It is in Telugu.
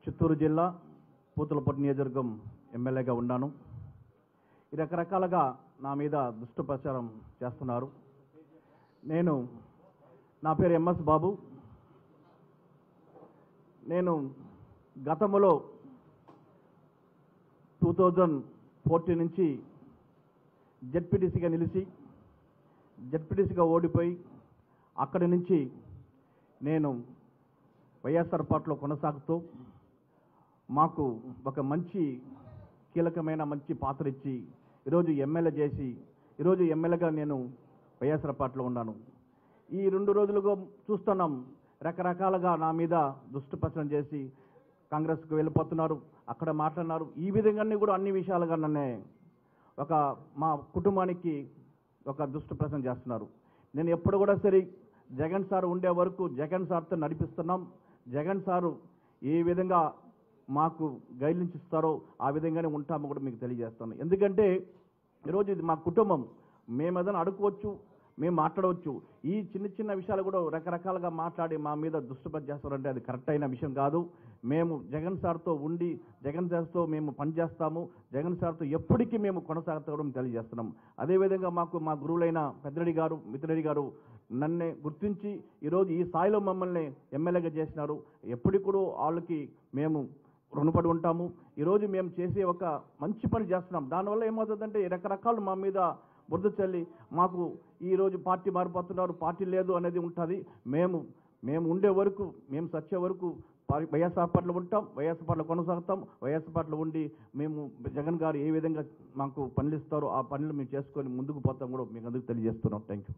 చిత్తూరు జిల్లా పూతలపట్టు నియోజకవర్గం ఎమ్మెల్యేగా ఉన్నాను. ఈ రకరకాలుగా నా మీద దుష్ట ప్రచారం చేస్తున్నారు. నా పేరు ఎంఎస్ బాబు. నేను గతంలో 2014 నుంచి జెడ్పీటీసీగా నిలిచి జెడ్పీటీసీగా ఓడిపోయి అక్కడి నుంచి నేను వైఎస్ఆర్ పార్టీలో కొనసాగుతూ మాకు ఒక మంచి కీలకమైన మంచి పాత్ర ఇచ్చి ఈరోజు ఎమ్మెల్యే చేసి ఈరోజు ఎమ్మెల్యేగా నేను వైఎస్ఆర్ పార్టీలో ఉన్నాను. ఈ 2 రోజులుగా చూస్తున్నాం రకరకాలుగా నా మీద దుష్టప్రచారం చేసి కాంగ్రెస్కు వెళ్ళిపోతున్నారు, అక్కడ మాట్లాడినారు. ఈ విధంగానే కూడా అన్ని విషయాలుగా నన్నే మా కుటుంబానికి ఒక దుష్టప్రచారం చేస్తున్నారు. నేను ఎప్పుడు కూడా సరే జగన్ సార్ ఉండే వరకు జగన్ సార్తో నడిపిస్తున్నాం. జగన్ సారు ఏ విధంగా మాకు గైడ్లైన్స్ ఇస్తారో ఆ విధంగానే ఉంటామో కూడా మీకు తెలియజేస్తాను. ఎందుకంటే ఈరోజు ఇది మా కుటుంబం, మేము ఏదైనా అడుకోవచ్చు, మేము మాట్లాడవచ్చు. ఈ చిన్న చిన్న విషయాలు కూడా రకరకాలుగా మాట్లాడి మా మీద దుష్టపని చేస్తారంటే అది కరెక్ట్ అయిన విషయం కాదు. మేము జగన్ సార్తో ఉండి జగన్ సార్తో మేము పనిచేస్తాము. జగన్ సార్తో ఎప్పటికీ మేము కొనసాగుతామని తెలియజేస్తున్నాం. అదేవిధంగా మా గురువులైన పెద్దిరెడ్డి గారు, మిత్తిరెడ్డి గారు నన్నే గుర్తించి ఈరోజు ఈ స్థాయిలో మమ్మల్ని ఎమ్మెల్యేగా చేసినారు. ఎప్పటికి కూడా వాళ్ళకి మేము రుణపడి ఉంటాము. ఈరోజు మేము చేసే ఒక మంచి పని చేస్తున్నాం. దానివల్ల ఏమవుతుందంటే రకరకాలు మా మీద బురద చల్లి మాకు ఈరోజు పార్టీ మారిపోతున్నారు, పార్టీ లేదు అనేది ఉంటుంది. మేము ఉండే వరకు, మేము సచ్చే వరకు వైఎస్ఆర్ పార్టీలో ఉంటాం, వైఎస్ఆర్ పార్టీలో కొనసాగుతాం. వైఎస్ఆర్ పార్టీలో ఉండి మేము జగన్ గారు ఏ విధంగా మాకు పనులు ఇస్తారో ఆ పనులు మేము చేసుకొని ముందుకు పోతాం కూడా మీకు అందరికీ తెలియజేస్తున్నాం. Thank you.